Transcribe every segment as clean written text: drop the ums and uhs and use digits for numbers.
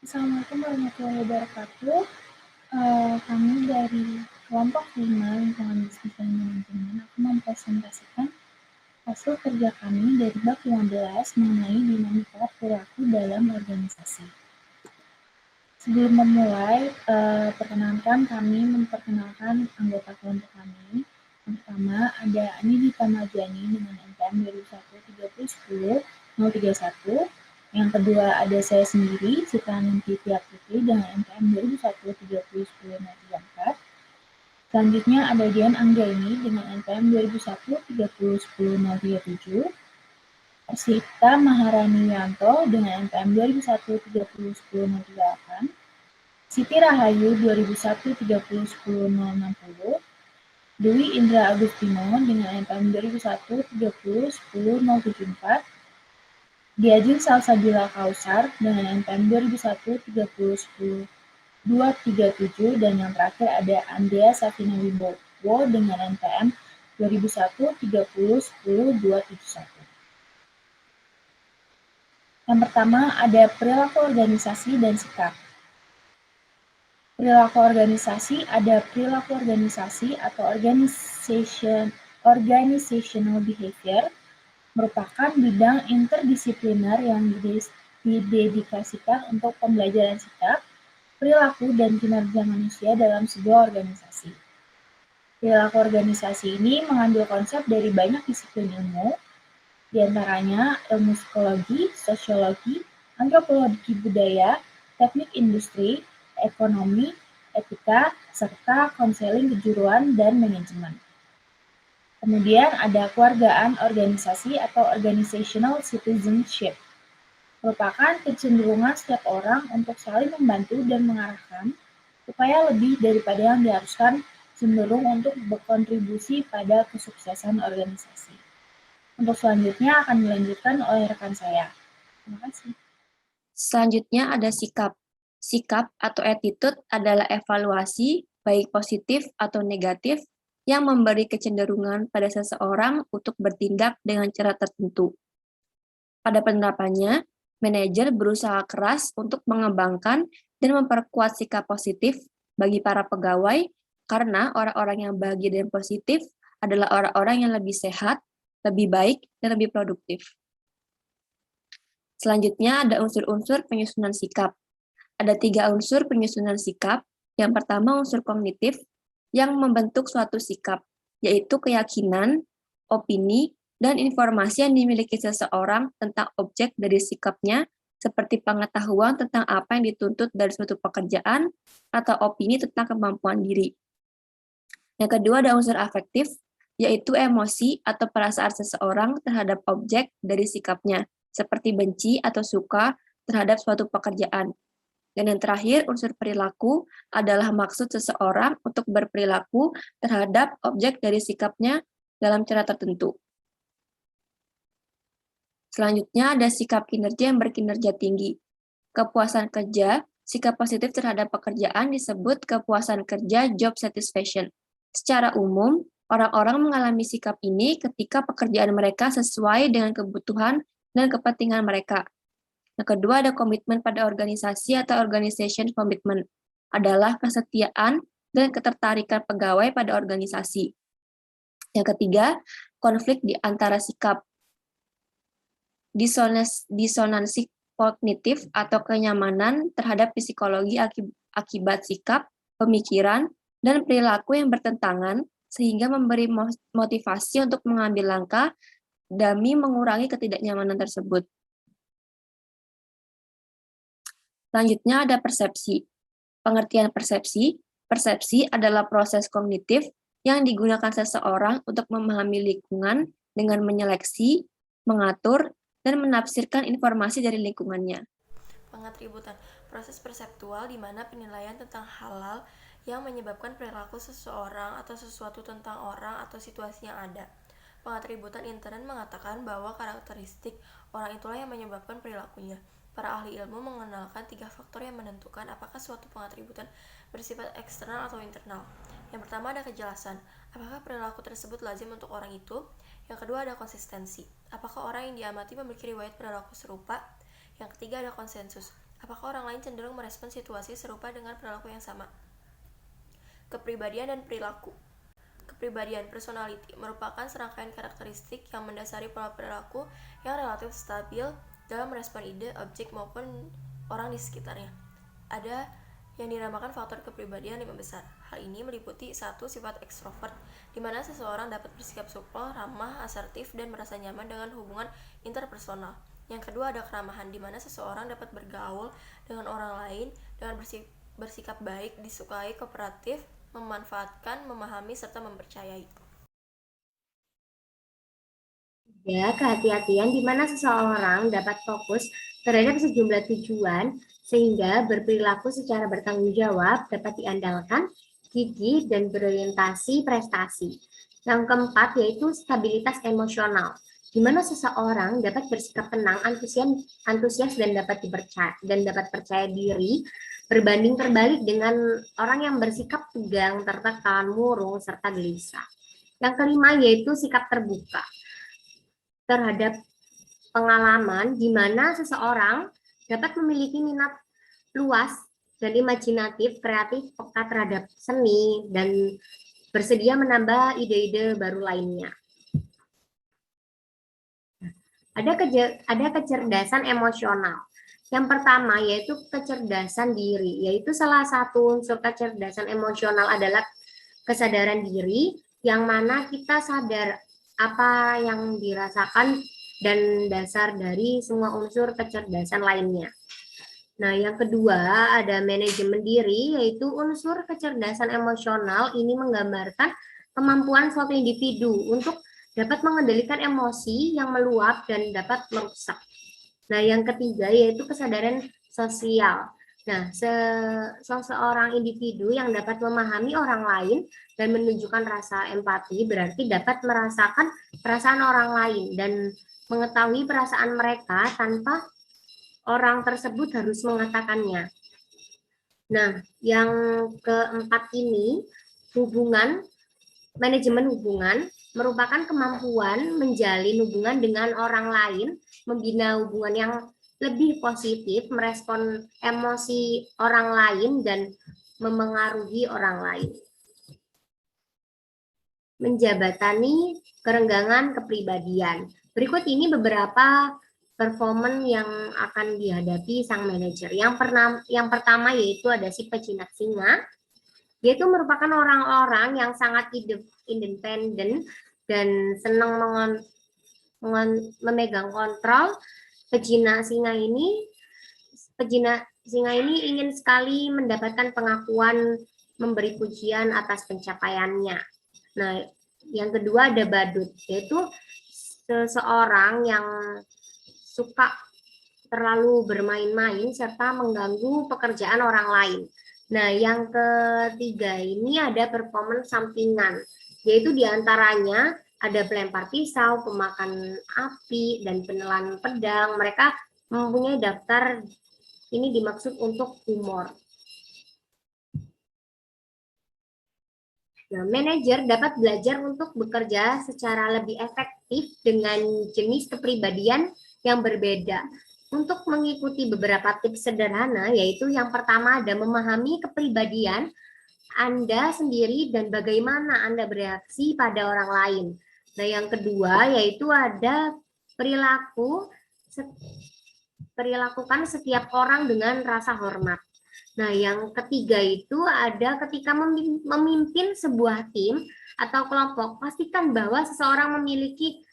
Assalamualaikum warahmatullahi wabarakatuh. Kami dari kelompok 5 lingkungan bisnis dan manajemen akan mempresentasikan hasil kerja kami dari bab 15 mengenai dinamika perilaku dalam organisasi. Sebelum memulai, perkenankan kami memperkenalkan anggota kelompok kami. Yang pertama ada Anidita Marjani dengan NPM 2001 3010 Yang kedua ada saya sendiri, Citra Nanti Tiap Putri dengan NPM 2001 3010 Selanjutnya ada Dian Anggraini dengan NPM 2001 3010 Sita Maharani Yanto dengan NPM 2001 3010 Siti Rahayu 2001 3010 Dwi Indra Agustino dengan NPM 2001 3010 Diajeng Salsabila Kausar dengan NPM 2001 3010 dan yang terakhir ada Andrea Safina Wibowo dengan NPM 2001 3010 Yang pertama ada perilaku organisasi dan sikap. Perilaku organisasi ada perilaku organisasi atau organizational behavior merupakan bidang interdisipliner yang didedikasikan untuk pembelajaran sikap, perilaku, dan kinerja manusia dalam sebuah organisasi. Perilaku organisasi ini mengambil konsep dari banyak disiplin ilmu, di antaranya ilmu psikologi, sosiologi, antropologi budaya, teknik industri, ekonomi, etika, serta konseling kejuruan dan manajemen. Kemudian ada kewargaan organisasi atau organizational citizenship, merupakan kecenderungan setiap orang untuk saling membantu dan mengarahkan upaya lebih daripada yang diharuskan, cenderung untuk berkontribusi pada kesuksesan organisasi. Untuk selanjutnya akan dilanjutkan oleh rekan saya. Terima kasih. Selanjutnya ada sikap. Sikap atau attitude adalah evaluasi, baik positif atau negatif, yang memberi kecenderungan pada seseorang untuk bertindak dengan cara tertentu. Pada penerapannya, manajer berusaha keras untuk mengembangkan dan memperkuat sikap positif bagi para pegawai, karena orang-orang yang bahagia dan positif adalah orang-orang yang lebih sehat, lebih baik, dan lebih produktif. Selanjutnya ada unsur-unsur penyusunan sikap. Ada 3 unsur penyusunan sikap. Yang pertama unsur kognitif yang membentuk suatu sikap, yaitu keyakinan, opini, dan informasi yang dimiliki seseorang tentang objek dari sikapnya, seperti pengetahuan tentang apa yang dituntut dari suatu pekerjaan, atau opini tentang kemampuan diri. Yang kedua ada unsur afektif, yaitu emosi atau perasaan seseorang terhadap objek dari sikapnya, seperti benci atau suka terhadap suatu pekerjaan. Dan yang terakhir, unsur perilaku adalah maksud seseorang untuk berperilaku terhadap objek dari sikapnya dalam cara tertentu. Selanjutnya ada sikap kinerja yang berkinerja tinggi. Kepuasan kerja, sikap positif terhadap pekerjaan disebut kepuasan kerja job satisfaction. Secara umum, orang-orang mengalami sikap ini ketika pekerjaan mereka sesuai dengan kebutuhan dan kepentingan mereka. Yang kedua ada komitmen pada organisasi atau organization commitment, adalah kesetiaan dan ketertarikan pegawai pada organisasi. Yang ketiga, konflik di antara sikap. Disonansi kognitif atau kenyamanan terhadap psikologi akibat sikap, pemikiran, dan perilaku yang bertentangan, sehingga memberi motivasi untuk mengambil langkah demi mengurangi ketidaknyamanan tersebut. Selanjutnya ada persepsi. Pengertian persepsi. Persepsi adalah proses kognitif yang digunakan seseorang untuk memahami lingkungan dengan menyeleksi, mengatur, dan menafsirkan informasi dari lingkungannya. Pengatributan, proses perseptual di mana penilaian tentang hal yang menyebabkan perilaku seseorang atau sesuatu tentang orang atau situasi yang ada. Pengatributan intern mengatakan bahwa karakteristik orang itulah yang menyebabkan perilakunya. Para ahli ilmu mengenalkan 3 faktor yang menentukan apakah suatu pengatributan bersifat eksternal atau internal. Yang pertama ada kejelasan, apakah perilaku tersebut lazim untuk orang itu. Yang kedua ada konsistensi, apakah orang yang diamati memiliki riwayat perilaku serupa. Yang ketiga ada konsensus. Apakah orang lain cenderung merespon situasi serupa dengan perilaku yang sama? Kepribadian dan perilaku. Kepribadian personality merupakan serangkaian karakteristik yang mendasari pola perilaku yang relatif stabil dalam merespon ide, objek, maupun orang di sekitarnya. Ada yang dinamakan faktor kepribadian 5 besar. Hal ini meliputi 1. Sifat ekstrovert, di mana seseorang dapat bersikap supel, ramah, asertif, dan merasa nyaman dengan hubungan interpersonal. Yang kedua ada keramahan, di mana seseorang dapat bergaul dengan orang lain dengan bersikap baik, disukai, kooperatif, memanfaatkan, memahami, serta mempercayai. Ya, kehati-hatian di mana seseorang dapat fokus terhadap sejumlah tujuan sehingga berperilaku secara bertanggung jawab, dapat diandalkan, gigih, dan berorientasi prestasi. Yang keempat yaitu stabilitas emosional, di mana seseorang dapat bersikap tenang, antusias dan dapat percaya diri, berbanding terbalik dengan orang yang bersikap tegang, tertekan, murung, serta gelisah. Yang kelima yaitu sikap terbuka terhadap pengalaman, di mana seseorang dapat memiliki minat luas dan imajinatif, kreatif, peka terhadap seni, dan bersedia menambah ide-ide baru lainnya. Ada kecerdasan emosional. Yang pertama yaitu kecerdasan diri, yaitu salah satu unsur kecerdasan emosional adalah kesadaran diri, yang mana kita sadar apa yang dirasakan dan dasar dari semua unsur kecerdasan lainnya. Nah, yang kedua ada manajemen diri, yaitu unsur kecerdasan emosional ini menggambarkan kemampuan suatu individu untuk dapat mengendalikan emosi yang meluap dan dapat merusak. Nah, yang ketiga yaitu kesadaran sosial. Nah, seseorang individu yang dapat memahami orang lain dan menunjukkan rasa empati berarti dapat merasakan perasaan orang lain dan mengetahui perasaan mereka tanpa orang tersebut harus mengatakannya. Nah, yang keempat ini manajemen hubungan merupakan kemampuan menjalin hubungan dengan orang lain, membina hubungan yang lebih positif, merespon emosi orang lain, dan memengaruhi orang lain. Menjabatani kerenggangan kepribadian. Berikut ini beberapa performan yang akan dihadapi sang manajer. Yang pertama yaitu ada si pejinak singa, yaitu merupakan orang-orang yang sangat independen dan senang memegang kontrol. Pejina singa ini ingin sekali mendapatkan pengakuan, memberi pujian atas pencapaiannya. Nah, yang kedua ada badut, yaitu seseorang yang suka terlalu bermain-main serta mengganggu pekerjaan orang lain. Nah, yang ketiga ini ada performance sampingan, yaitu diantaranya ada pelempar pisau, pemakan api, dan penelan pedang. Mereka mempunyai daftar ini dimaksud untuk humor. Nah, manajer dapat belajar untuk bekerja secara lebih efektif dengan jenis kepribadian yang berbeda. Untuk mengikuti beberapa tips sederhana, yaitu yang pertama ada memahami kepribadian Anda sendiri dan bagaimana Anda bereaksi pada orang lain. Nah, yang kedua yaitu ada perilakukan setiap orang dengan rasa hormat. Nah, yang ketiga itu ada ketika memimpin sebuah tim atau kelompok, pastikan bahwa seseorang memiliki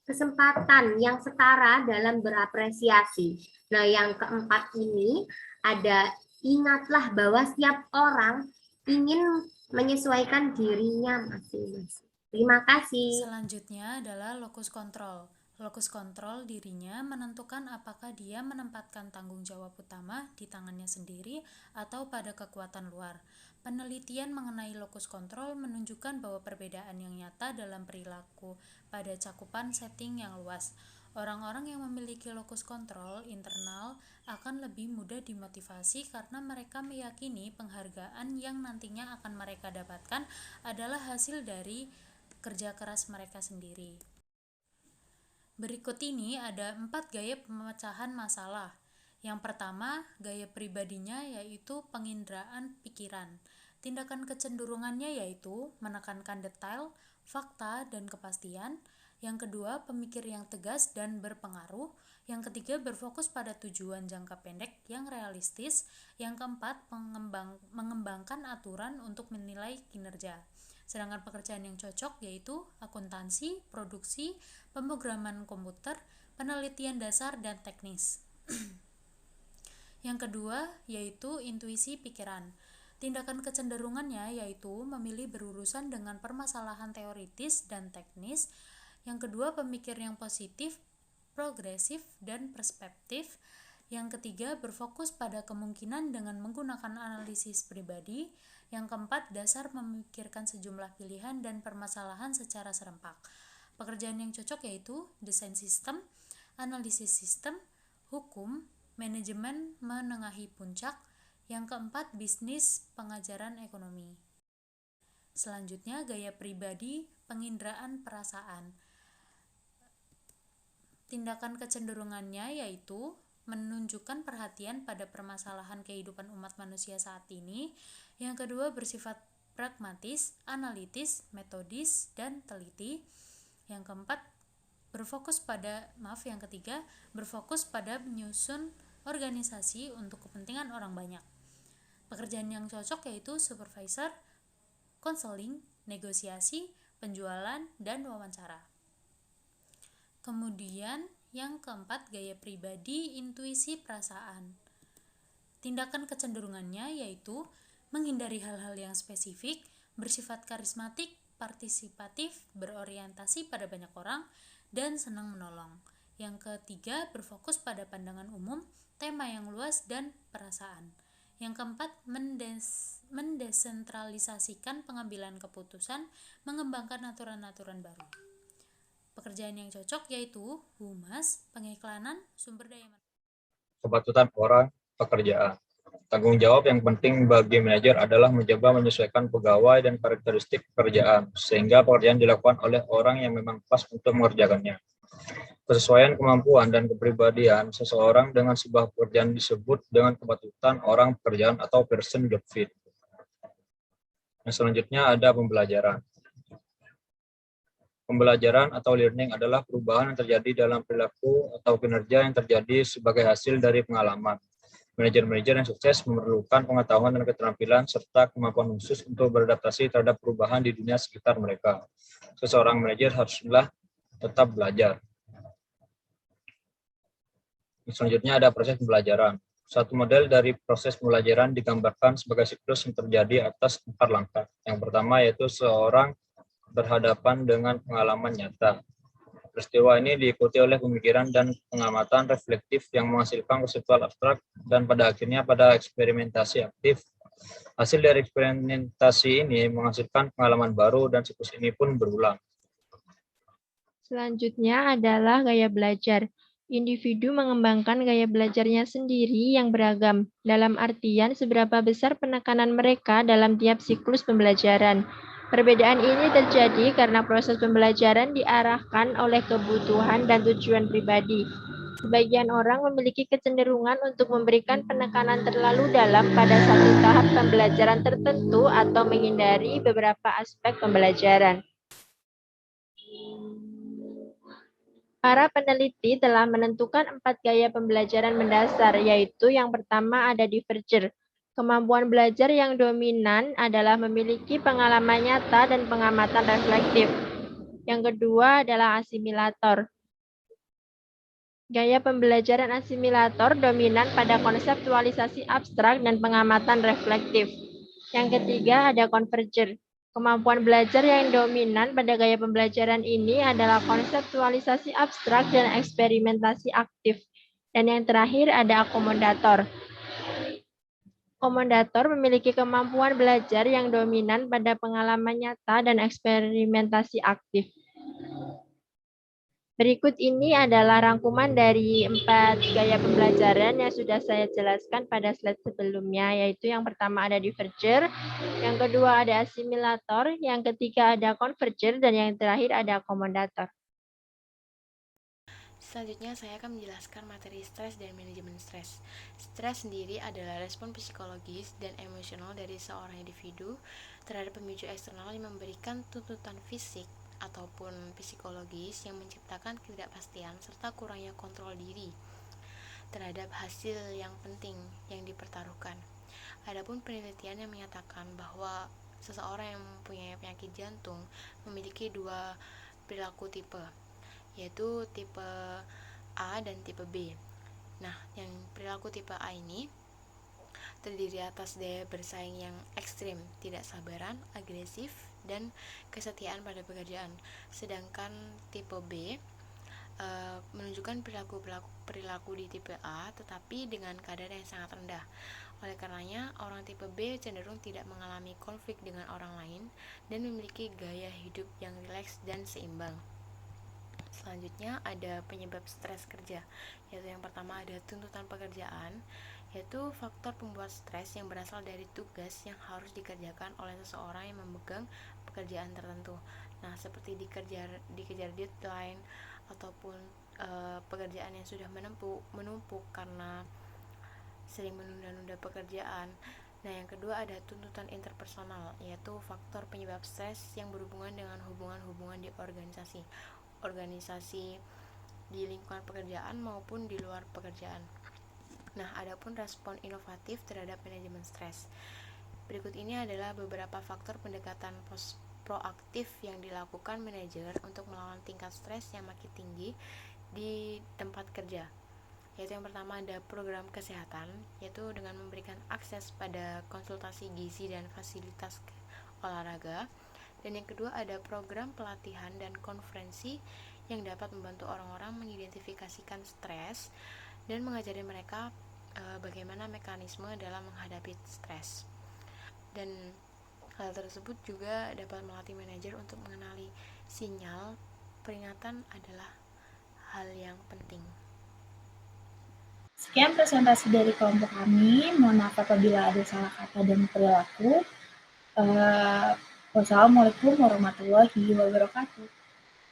kesempatan yang setara dalam berapresiasi. Nah, yang keempat ini ada ingatlah bahwa setiap orang ingin menyesuaikan dirinya masing-masing. Terima kasih. Selanjutnya adalah locus control. Locus control dirinya menentukan apakah dia menempatkan tanggung jawab utama di tangannya sendiri atau pada kekuatan luar. Penelitian mengenai locus control menunjukkan bahwa perbedaan yang nyata dalam perilaku pada cakupan setting yang luas. Orang-orang yang memiliki locus control internal akan lebih mudah dimotivasi karena mereka meyakini penghargaan yang nantinya akan mereka dapatkan adalah hasil dari kerja keras mereka sendiri. Berikut ini ada 4 gaya pemecahan masalah. Yang pertama, gaya pribadinya yaitu penginderaan pikiran. Tindakan kecenderungannya yaitu menekankan detail, fakta, dan kepastian. Yang kedua, pemikir yang tegas dan berpengaruh. Yang ketiga, berfokus pada tujuan jangka pendek yang realistis. Yang keempat, mengembangkan aturan untuk menilai kinerja. Sedangkan pekerjaan yang cocok yaitu akuntansi, produksi, pemrograman komputer, penelitian dasar, dan teknis. Yang kedua yaitu intuisi pikiran. Tindakan kecenderungannya yaitu memilih berurusan dengan permasalahan teoritis dan teknis. Yang kedua, pemikir yang positif, progresif, dan perspektif. Yang ketiga, berfokus pada kemungkinan dengan menggunakan analisis pribadi. Yang keempat, dasar memikirkan sejumlah pilihan dan permasalahan secara serempak. Pekerjaan yang cocok yaitu desain sistem, analisis sistem, hukum, manajemen menengahi puncak. Yang keempat, bisnis, pengajaran ekonomi. Selanjutnya, gaya pribadi, penginderaan perasaan. Tindakan kecenderungannya yaitu menunjukkan perhatian pada permasalahan kehidupan umat manusia saat ini. Yang kedua, bersifat pragmatis, analitis, metodis, dan teliti. Yang keempat, yang ketiga, berfokus pada menyusun organisasi untuk kepentingan orang banyak. Pekerjaan yang cocok yaitu supervisor, konseling, negosiasi, penjualan, dan wawancara. Kemudian yang keempat, gaya pribadi, intuisi perasaan. Tindakan kecenderungannya yaitu menghindari hal-hal yang spesifik, bersifat karismatik, partisipatif, berorientasi pada banyak orang, dan senang menolong. Yang ketiga, berfokus pada pandangan umum, tema yang luas, dan perasaan. Yang keempat, mendesentralisasikan pengambilan keputusan, mengembangkan aturan-aturan baru. Pekerjaan yang cocok yaitu humas, pengiklanan, sumber daya manusia. Kepatutan orang, pekerjaan. Tanggung jawab yang penting bagi manajer adalah mencoba menyesuaikan pegawai dan karakteristik pekerjaan, sehingga pekerjaan dilakukan oleh orang yang memang pas untuk mengerjakannya. Kesesuaian kemampuan dan kepribadian seseorang dengan sebuah pekerjaan disebut dengan kepatutan orang pekerjaan atau person job fit. Yang selanjutnya ada pembelajaran. Pembelajaran atau learning adalah perubahan yang terjadi dalam perilaku atau kinerja yang terjadi sebagai hasil dari pengalaman. Manajer-manajer yang sukses memerlukan pengetahuan dan keterampilan serta kemampuan khusus untuk beradaptasi terhadap perubahan di dunia sekitar mereka. Seseorang manajer haruslah tetap belajar. Selanjutnya ada proses pembelajaran. Satu model dari proses pembelajaran digambarkan sebagai siklus yang terjadi atas 4 langkah. Yang pertama yaitu seorang berhadapan dengan pengalaman nyata. Peristiwa ini diikuti oleh pemikiran dan pengamatan reflektif yang menghasilkan konseptual abstrak dan pada akhirnya pada eksperimentasi aktif. Hasil dari eksperimentasi ini menghasilkan pengalaman baru dan siklus ini pun berulang. Selanjutnya adalah gaya belajar. Individu mengembangkan gaya belajarnya sendiri yang beragam, dalam artian seberapa besar penekanan mereka dalam tiap siklus pembelajaran. Perbedaan ini terjadi karena proses pembelajaran diarahkan oleh kebutuhan dan tujuan pribadi. Sebagian orang memiliki kecenderungan untuk memberikan penekanan terlalu dalam pada satu tahap pembelajaran tertentu atau menghindari beberapa aspek pembelajaran. Para peneliti telah menentukan 4 gaya pembelajaran mendasar, yaitu yang pertama ada diverger. Kemampuan belajar yang dominan adalah memiliki pengalaman nyata dan pengamatan reflektif. Yang kedua adalah asimilator. Gaya pembelajaran asimilator dominan pada konseptualisasi abstrak dan pengamatan reflektif. Yang ketiga ada converger. Kemampuan belajar yang dominan pada gaya pembelajaran ini adalah konseptualisasi abstrak dan eksperimentasi aktif. Dan yang terakhir ada akomodator. Akomodator memiliki kemampuan belajar yang dominan pada pengalaman nyata dan eksperimentasi aktif. Berikut ini adalah rangkuman dari 4 gaya pembelajaran yang sudah saya jelaskan pada slide sebelumnya, yaitu yang pertama ada diverger, yang kedua ada asimilator, yang ketiga ada converger, dan yang terakhir ada akomodator. Selanjutnya, saya akan menjelaskan materi stres dan manajemen stres. Stres sendiri adalah respon psikologis dan emosional dari seorang individu terhadap pemicu eksternal yang memberikan tuntutan fisik ataupun psikologis yang menciptakan ketidakpastian serta kurangnya kontrol diri terhadap hasil yang penting yang dipertaruhkan. Adapun penelitian yang menyatakan bahwa seseorang yang mempunyai penyakit jantung memiliki dua perilaku tipe, yaitu tipe A dan tipe B. Nah, yang perilaku tipe A ini terdiri atas daya bersaing yang ekstrim, tidak sabaran, agresif, dan kesetiaan pada pekerjaan. Sedangkan tipe B menunjukkan perilaku di tipe A tetapi dengan kadar yang sangat rendah. Oleh karenanya, orang tipe B cenderung tidak mengalami konflik dengan orang lain dan memiliki gaya hidup yang rileks dan seimbang. Selanjutnya ada penyebab stres kerja, yaitu yang pertama ada tuntutan pekerjaan, yaitu faktor pembuat stres yang berasal dari tugas yang harus dikerjakan oleh seseorang yang memegang pekerjaan tertentu. Nah, seperti dikejar deadline ataupun pekerjaan yang sudah menumpuk karena sering menunda-nunda pekerjaan. Nah, yang kedua ada tuntutan interpersonal, yaitu faktor penyebab stres yang berhubungan dengan hubungan-hubungan di organisasi di lingkungan pekerjaan maupun di luar pekerjaan. Nah, adapun respon inovatif terhadap manajemen stres. Berikut ini adalah beberapa faktor pendekatan proaktif yang dilakukan manajer untuk melawan tingkat stres yang makin tinggi di tempat kerja. Yaitu yang pertama ada program kesehatan, yaitu dengan memberikan akses pada konsultasi gizi dan fasilitas olahraga. Dan yang kedua ada program pelatihan dan konferensi yang dapat membantu orang-orang mengidentifikasikan stres dan mengajari mereka bagaimana mekanisme dalam menghadapi stres. Dan hal tersebut juga dapat melatih manajer untuk mengenali sinyal peringatan adalah hal yang penting. Sekian presentasi dari kelompok kami. Mohon maaf apabila ada salah kata dan perilaku. Wassalamualaikum warahmatullahi wabarakatuh.